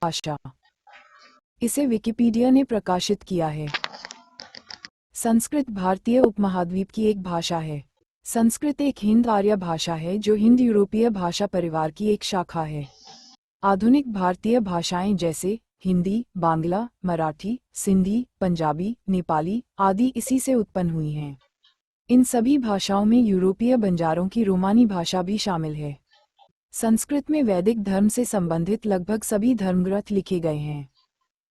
भाषा। इसे विकिपीडिया ने प्रकाशित किया है। संस्कृत भारतीय उपमहाद्वीप की एक भाषा है। संस्कृत एक हिंद आर्य भाषा है जो हिंद यूरोपीय भाषा परिवार की एक शाखा है। आधुनिक भारतीय भाषाएं जैसे हिंदी, बांग्ला, मराठी, सिंधी, पंजाबी, नेपाली आदि इसी से उत्पन्न हुई हैं। इन सभी भाषाओं में यूरोपीय बंजारों की रोमानी भाषा भी शामिल है। संस्कृत में वैदिक धर्म से संबंधित लगभग सभी धर्मग्रंथ लिखे गए हैं।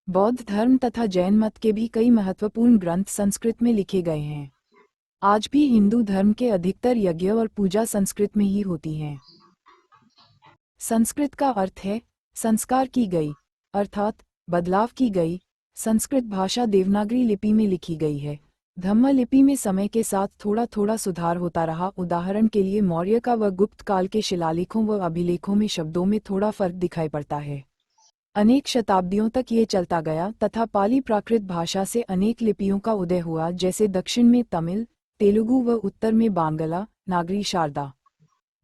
बौद्ध धर्म तथा जैन मत के भी कई महत्वपूर्ण ग्रंथ संस्कृत में लिखे गए हैं। आज भी हिंदू धर्म के अधिकतर यज्ञ और पूजा संस्कृत में ही होती हैं। संस्कृत का अर्थ है संस्कार की गई, अर्थात बदलाव की गई। संस्कृत भाषा देवनागरी लिपि में लिखी गई है। धम्म लिपि में समय के साथ थोड़ा थोड़ा सुधार होता रहा। उदाहरण के लिए मौर्य का व गुप्त काल के शिलालेखों व अभिलेखों में शब्दों में थोड़ा फर्क दिखाई पड़ता है। अनेक शताब्दियों तक ये चलता गया तथा पाली प्राकृत भाषा से अनेक लिपियों का उदय हुआ, जैसे दक्षिण में तमिल, तेलुगु व उत्तर में बांग्ला, नागरी शारदा।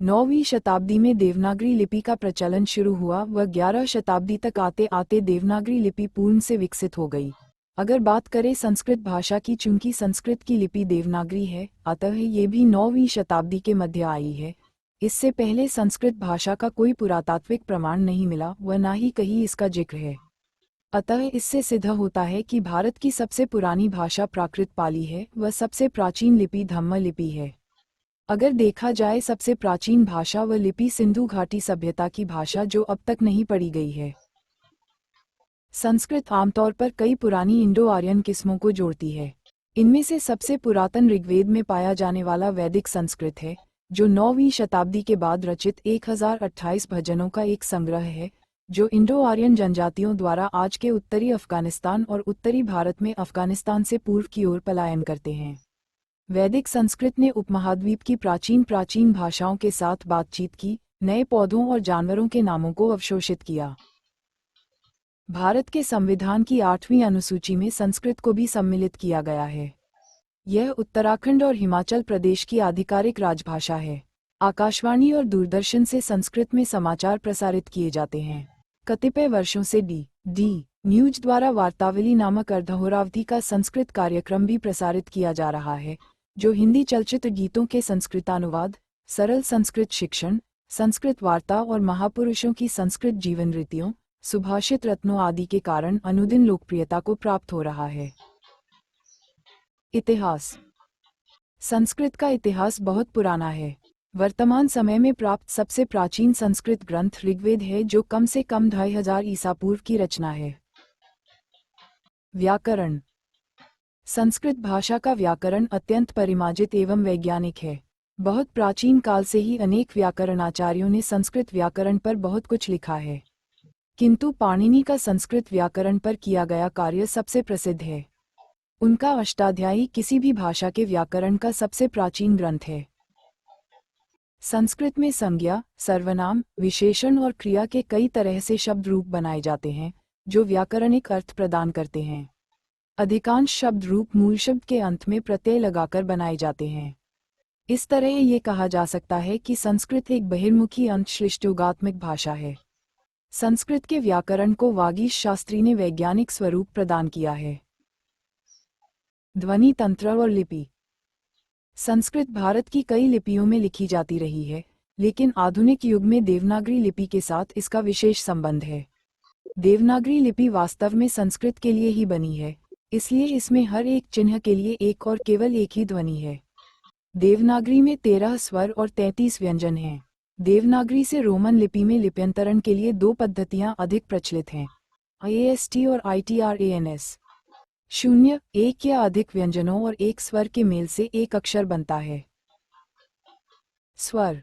9वीं शताब्दी में देवनागरी लिपि का प्रचलन शुरू हुआ व 11 शताब्दी तक आते आते देवनागरी लिपि पूर्ण से विकसित हो गई। अगर बात करें संस्कृत भाषा की, चूंकि संस्कृत की लिपि देवनागरी है, अतः ये भी 9वीं शताब्दी के मध्य आई है। इससे पहले संस्कृत भाषा का कोई पुरातात्विक प्रमाण नहीं मिला व न ही कहीं इसका जिक्र है। अतः इससे सिद्ध होता है कि भारत की सबसे पुरानी भाषा प्राकृत पाली है व सबसे प्राचीन लिपि धम्म लिपि है। अगर देखा जाए सबसे प्राचीन भाषा व लिपि सिंधु घाटी सभ्यता की भाषा जो अब तक नहीं पढ़ी गई है। संस्कृत आमतौर पर कई पुरानी इंडो आर्यन किस्मों को जोड़ती है। इनमें से सबसे पुरातन ऋग्वेद में पाया जाने वाला वैदिक संस्कृत है, जो 9वीं शताब्दी के बाद रचित 1028 भजनों का एक संग्रह है, जो इंडो आर्यन जनजातियों द्वारा आज के उत्तरी अफगानिस्तान और उत्तरी भारत में अफगानिस्तान से पूर्व की ओर पलायन करते हैं। वैदिक संस्कृत ने उपमहाद्वीप की प्राचीन भाषाओं के साथ बातचीत की, नए पौधों और जानवरों के नामों को अवशोषित किया। भारत के संविधान की 8वीं अनुसूची में संस्कृत को भी सम्मिलित किया गया है। यह उत्तराखंड और हिमाचल प्रदेश की आधिकारिक राजभाषा है। आकाशवाणी और दूरदर्शन से संस्कृत में समाचार प्रसारित किए जाते हैं। कतिपय वर्षों से डी न्यूज द्वारा वार्तावली नामक अर्धहोरावधि का संस्कृत कार्यक्रम भी प्रसारित किया जा रहा है, जो हिंदी चलचित्र गीतों के संस्कृतानुवाद, सरल संस्कृत शिक्षण, संस्कृत वार्ता और महापुरुषों की संस्कृत जीवन रीतियों, सुभाषित रत्नों आदि के कारण अनुदिन लोकप्रियता को प्राप्त हो रहा है। इतिहास। संस्कृत का इतिहास बहुत पुराना है। वर्तमान समय में प्राप्त सबसे प्राचीन संस्कृत ग्रंथ ऋग्वेद है, जो कम से कम 2500 ईसा पूर्व की रचना है। व्याकरण। संस्कृत भाषा का व्याकरण अत्यंत परिमार्जित एवं वैज्ञानिक है। बहुत प्राचीन काल से ही अनेक व्याकरणाचार्यों ने संस्कृत व्याकरण पर बहुत कुछ लिखा है, किंतु पाणिनि का संस्कृत व्याकरण पर किया गया कार्य सबसे प्रसिद्ध है। उनका अष्टाध्यायी किसी भी भाषा के व्याकरण का सबसे प्राचीन ग्रंथ है। संस्कृत में संज्ञा, सर्वनाम, विशेषण और क्रिया के कई तरह से शब्द रूप बनाए जाते हैं, जो व्याकरणिक अर्थ प्रदान करते हैं। अधिकांश शब्द रूप मूल शब्द के अंत में प्रत्यय लगाकर बनाए जाते हैं। इस तरह ये कहा जा सकता है कि संस्कृत एक बहिर्मुखी अंतश्लिष्टयोगात्मक भाषा है। संस्कृत के व्याकरण को वागीश शास्त्री ने वैज्ञानिक स्वरूप प्रदान किया है। ध्वनि तंत्र और लिपि। संस्कृत भारत की कई लिपियों में लिखी जाती रही है, लेकिन आधुनिक युग में देवनागरी लिपि के साथ इसका विशेष संबंध है। देवनागरी लिपि वास्तव में संस्कृत के लिए ही बनी है, इसलिए इसमें हर एक चिन्ह के लिए एक और केवल एक ही ध्वनि है। देवनागरी में 13 स्वर और 33 व्यंजन हैं। देवनागरी से रोमन लिपि में लिप्यंतरण के लिए 2 पद्धतियां अधिक प्रचलित हैं, IAST और ITRANS। 0, 1 या अधिक व्यंजनों और एक स्वर के मेल से एक अक्षर बनता है। स्वर।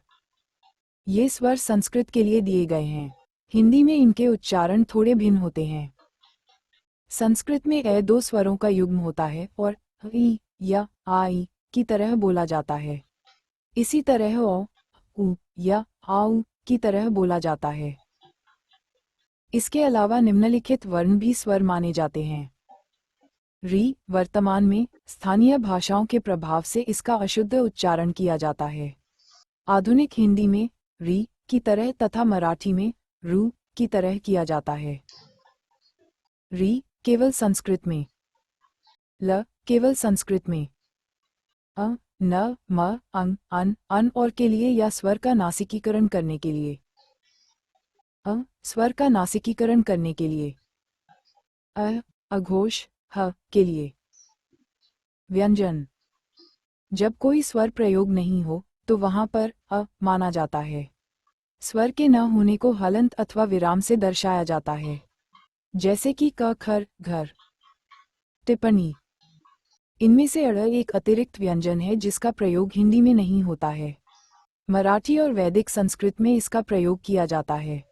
ये स्वर संस्कृत के लिए दिए गए हैं। हिंदी में इनके उच्चारण थोड़े भिन्न होते हैं। संस्कृत में ए 2 स्वरों का युग्म होता है और ई या आई की तरह बोला जाता है। इसी तरह ओ, उ या आउ की तरह बोला जाता है। इसके अलावा निम्नलिखित वर्ण भी स्वर माने जाते हैं। री। वर्तमान में स्थानीय भाषाओं के प्रभाव से इसका अशुद्ध उच्चारण किया जाता है। आधुनिक हिंदी में री की तरह तथा मराठी में रू की तरह किया जाता है। री केवल संस्कृत में, ल केवल संस्कृत में, अ न म अन और के लिए या स्वर का नासिकीकरण करने के लिए, स्वर का नासिकीकरण करने के लिए, अघोष ह के लिए। व्यंजन। जब कोई स्वर प्रयोग नहीं हो तो वहां पर माना जाता है। स्वर के न होने को हलंत अथवा विराम से दर्शाया जाता है, जैसे कि क खर घर। टिप्पणी। इनमें से अड़ एक अतिरिक्त व्यंजन है जिसका प्रयोग हिंदी में नहीं होता है। मराठी और वैदिक संस्कृत में इसका प्रयोग किया जाता है।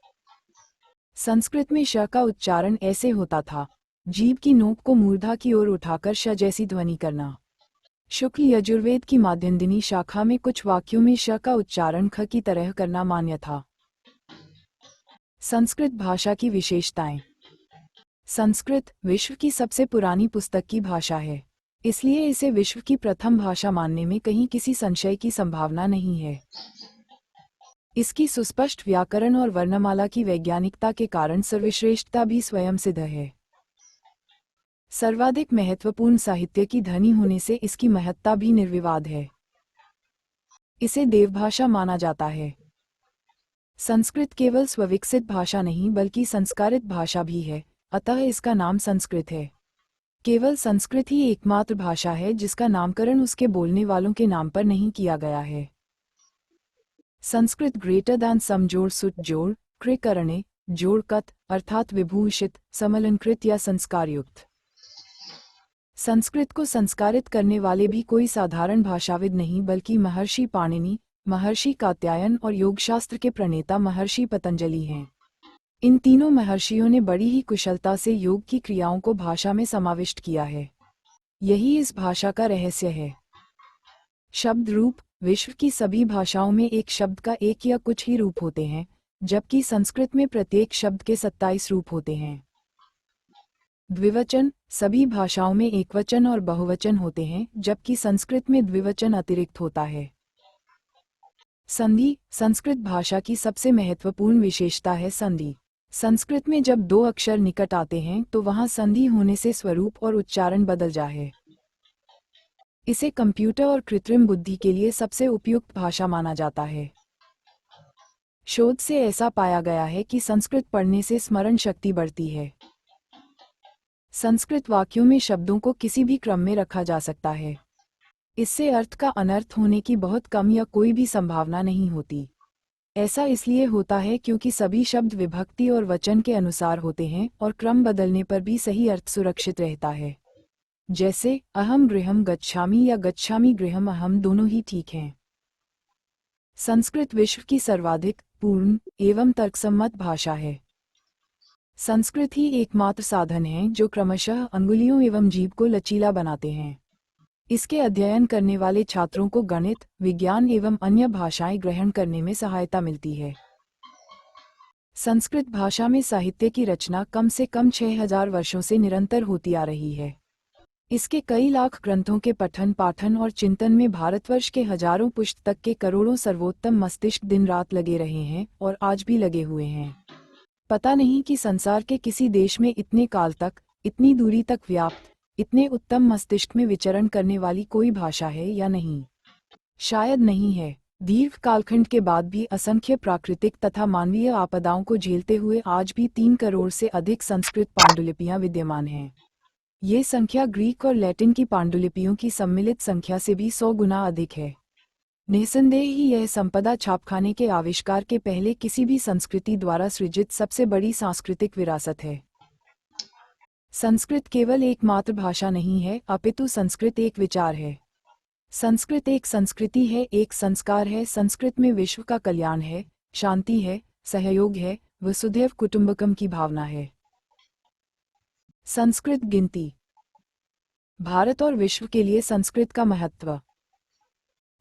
संस्कृत में श का उच्चारण ऐसे होता था, जीभ की नोक को मूर्धा की ओर उठाकर श जैसी ध्वनि करना। शुक्ल यजुर्वेद की माध्यन्दिनी शाखा में कुछ वाक्यों में श का उच्चारण ख की तरह करना मान्य था। संस्कृत भाषा की विशेषताएं। संस्कृत विश्व की सबसे पुरानी पुस्तक की भाषा है, इसलिए इसे विश्व की प्रथम भाषा मानने में कहीं किसी संशय की संभावना नहीं है। इसकी सुस्पष्ट व्याकरण और वर्णमाला की वैज्ञानिकता के कारण सर्वश्रेष्ठता भी स्वयं सिद्ध है। सर्वाधिक महत्वपूर्ण साहित्य की धनी होने से इसकी महत्ता भी निर्विवाद है। इसे देवभाषा माना जाता है। संस्कृत केवल स्वविकसित भाषा नहीं बल्कि संस्कारित भाषा भी है, अतः इसका नाम संस्कृत है। केवल संस्कृत ही एकमात्र भाषा है जिसका नामकरण उसके बोलने वालों के नाम पर नहीं किया गया है। संस्कृत ग्रेटर दैन सम जोड़ सुट जोड़ कृ करणे जोड़ कत अर्थात विभूषित, समलंकृत या संस्कारयुक्त। संस्कृत को संस्कारित करने वाले भी कोई साधारण भाषाविद नहीं बल्कि महर्षि पाणिनि, महर्षि कात्यायन और योगशास्त्र के प्रणेता महर्षि पतंजलि हैं। इन तीनों महर्षियों ने बड़ी ही कुशलता से योग की क्रियाओं को भाषा में समाविष्ट किया है। यही इस भाषा का रहस्य है। शब्द रूप। विश्व की सभी भाषाओं में एक शब्द का एक या कुछ ही रूप होते हैं, जबकि संस्कृत में प्रत्येक शब्द के 27 रूप होते हैं। द्विवचन। सभी भाषाओं में एकवचन और बहुवचन होते हैं, जबकि संस्कृत में द्विवचन अतिरिक्त होता है। संधि। संस्कृत भाषा की सबसे महत्वपूर्ण विशेषता है संधि। संस्कृत में जब दो अक्षर निकट आते हैं तो वहां संधि होने से स्वरूप और उच्चारण बदल जाए। इसे कंप्यूटर और कृत्रिम बुद्धि के लिए सबसे उपयुक्त भाषा माना जाता है। शोध से ऐसा पाया गया है कि संस्कृत पढ़ने से स्मरण शक्ति बढ़ती है। संस्कृत वाक्यों में शब्दों को किसी भी क्रम में रखा जा सकता है। इससे अर्थ का अनर्थ होने की बहुत कम या कोई भी संभावना नहीं होती। ऐसा इसलिए होता है क्योंकि सभी शब्द विभक्ति और वचन के अनुसार होते हैं और क्रम बदलने पर भी सही अर्थ सुरक्षित रहता है। जैसे अहम गृहम गच्छामि या गच्छामि गृहम अहम दोनों ही ठीक हैं। संस्कृत विश्व की सर्वाधिक पूर्ण एवं तर्कसम्मत भाषा है। संस्कृत ही एकमात्र साधन है जो क्रमशः अंगुलियों एवं जीभ को लचीला बनाते हैं। इसके अध्ययन करने वाले छात्रों को गणित, विज्ञान एवं अन्य भाषाएं ग्रहण करने में सहायता मिलती है। संस्कृत भाषा में साहित्य की रचना कम से कम 6000 वर्षों से निरंतर होती आ रही है। इसके कई लाख ग्रंथों के पठन पाठन और चिंतन में भारतवर्ष के हजारों पुस्तक के करोड़ों सर्वोत्तम मस्तिष्क दिन रात लगे रहे हैं और आज भी लगे हुए हैं। पता नहीं कि संसार के किसी देश में इतने काल तक, इतनी दूरी तक व्याप्त, इतने उत्तम मस्तिष्क में विचरण करने वाली कोई भाषा है या नहीं। शायद नहीं है। दीर्घ कालखंड के बाद भी असंख्य प्राकृतिक तथा मानवीय आपदाओं को झेलते हुए आज भी 3 करोड़ से अधिक संस्कृत पांडुलिपियां विद्यमान हैं। ये संख्या ग्रीक और लैटिन की पांडुलिपियों की सम्मिलित संख्या से भी 100 गुना अधिक है। निसंदेह ही यह संपदा छापखाने के आविष्कार के पहले किसी भी संस्कृति द्वारा सृजित सबसे बड़ी सांस्कृतिक विरासत है। संस्कृत केवल एकमात्र भाषा नहीं है, अपितु संस्कृत एक विचार है। संस्कृत एक संस्कृति है, एक संस्कार है। संस्कृत में विश्व का कल्याण है, शांति है, सहयोग है, वसुधैव कुटुंबकम की भावना है। संस्कृत गिनती। भारत और विश्व के लिए संस्कृत का महत्व।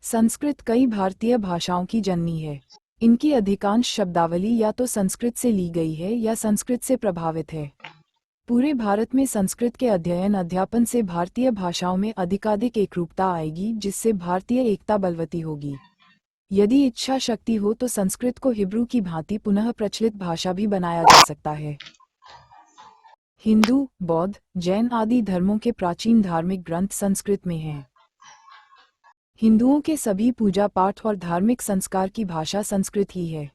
संस्कृत कई भारतीय भाषाओं की जननी है। इनकी अधिकांश शब्दावली या तो संस्कृत से ली गई है या संस्कृत से प्रभावित है। पूरे भारत में संस्कृत के अध्ययन अध्यापन से भारतीय भाषाओं में अधिकाधिक एकरूपता आएगी, जिससे भारतीय एकता बलवती होगी। यदि इच्छा शक्ति हो तो संस्कृत को हिब्रू की भांति पुनः प्रचलित भाषा भी बनाया जा सकता है। हिंदू, बौद्ध, जैन आदि धर्मों के प्राचीन धार्मिक ग्रंथ संस्कृत में हैं। हिंदुओं के सभी पूजा पाठ और धार्मिक संस्कार की भाषा संस्कृत ही है।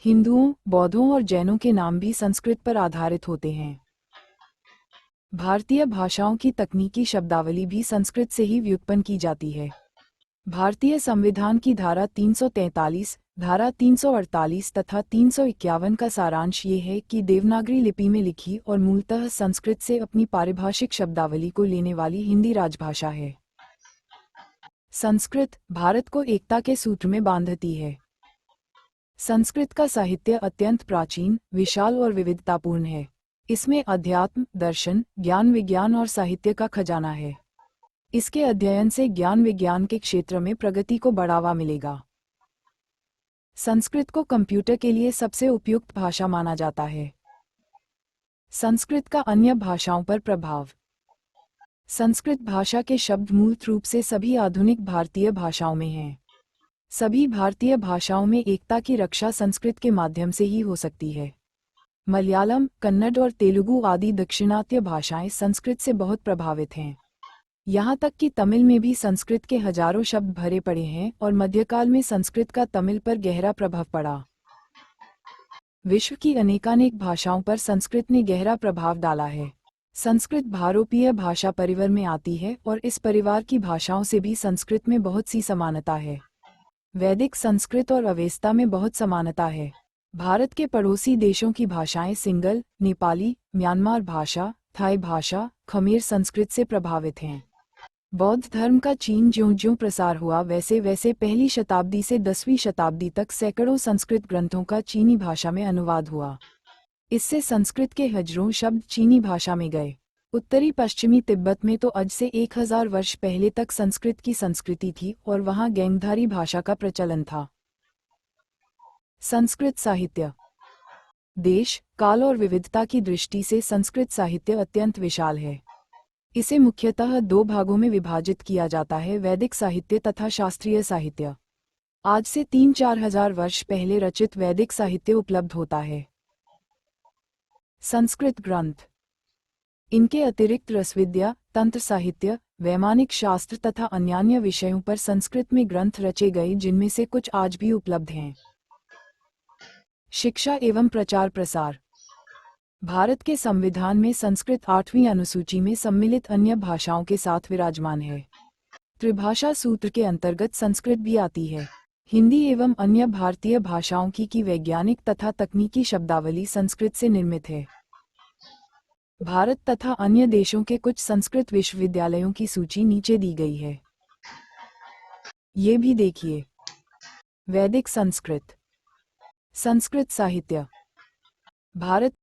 हिंदुओं, बौद्धों और जैनों के नाम भी संस्कृत पर आधारित होते हैं। भारतीय भाषाओं की तकनीकी शब्दावली भी संस्कृत से ही व्युत्पन्न की जाती है। भारतीय संविधान की धारा 343, धारा 348 तथा 351 का सारांश ये है कि देवनागरी लिपि में लिखी और मूलतः संस्कृत से अपनी पारिभाषिक शब्दावली को लेने वाली हिंदी राजभाषा है। संस्कृत भारत को एकता के सूत्र में बांधती है। संस्कृत का साहित्य अत्यंत प्राचीन, विशाल और विविधतापूर्ण है। इसमें अध्यात्म, दर्शन, ज्ञान विज्ञान और साहित्य का खजाना है। इसके अध्ययन से ज्ञान विज्ञान के क्षेत्र में प्रगति को बढ़ावा मिलेगा। संस्कृत को कंप्यूटर के लिए सबसे उपयुक्त भाषा माना जाता है। संस्कृत का अन्य भाषाओं पर प्रभाव। संस्कृत भाषा के शब्द मूल रूप से सभी आधुनिक भारतीय भाषाओं में हैं। सभी भारतीय भाषाओं में एकता की रक्षा संस्कृत के माध्यम से ही हो सकती है। मलयालम, कन्नड़ और तेलुगु आदि दक्षिणात्य भाषाएं संस्कृत से बहुत प्रभावित हैं। यहाँ तक कि तमिल में भी संस्कृत के हजारों शब्द भरे पड़े हैं और मध्यकाल में संस्कृत का तमिल पर गहरा प्रभाव पड़ा। विश्व की अनेकानेक भाषाओं पर संस्कृत ने गहरा प्रभाव डाला है। संस्कृत भारोपीय भाषा परिवार में आती है और इस परिवार की भाषाओं से भी संस्कृत में बहुत सी समानता है। वैदिक संस्कृत और अवेस्ता में बहुत समानता है। भारत के पड़ोसी देशों की भाषाएं सिंगल, नेपाली, म्यांमार भाषा, थाई भाषा, खमेर संस्कृत से प्रभावित हैं। बौद्ध धर्म का चीन ज्यों-ज्यों प्रसार हुआ वैसे वैसे पहली शताब्दी से 10वीं शताब्दी तक सैकड़ों संस्कृत ग्रंथों का चीनी भाषा में अनुवाद हुआ। इससे संस्कृत के हजारों शब्द चीनी भाषा में गए। उत्तरी पश्चिमी तिब्बत में तो आज से 1000 वर्ष पहले तक संस्कृत की संस्कृति थी और वहां गैंगधारी भाषा का प्रचलन था। संस्कृत साहित्य। देश, काल और विविधता की दृष्टि से संस्कृत साहित्य अत्यंत विशाल है। इसे मुख्यतः दो भागों में विभाजित किया जाता है, वैदिक साहित्य तथा शास्त्रीय साहित्य। आज से 3-4 हजार वर्ष पहले रचित वैदिक साहित्य उपलब्ध होता है। संस्कृत ग्रंथ। इनके अतिरिक्त रसविद्या, तंत्र साहित्य, वैमानिक शास्त्र तथा अन्यान्य विषयों पर संस्कृत में ग्रंथ रचे गए जिनमें से कुछ आज भी उपलब्ध हैं। शिक्षा एवं प्रचार प्रसार। भारत के संविधान में संस्कृत 8वीं अनुसूची में सम्मिलित अन्य भाषाओं के साथ विराजमान है। त्रिभाषा सूत्र के अंतर्गत संस्कृत भी आती है। हिंदी एवं अन्य भारतीय भाषाओं की वैज्ञानिक तथा तकनीकी शब्दावली संस्कृत से निर्मित है। भारत तथा अन्य देशों के कुछ संस्कृत विश्वविद्यालयों की सूची नीचे दी गई है। ये भी देखिए। वैदिक संस्कृत। संस्कृत साहित्य। भारत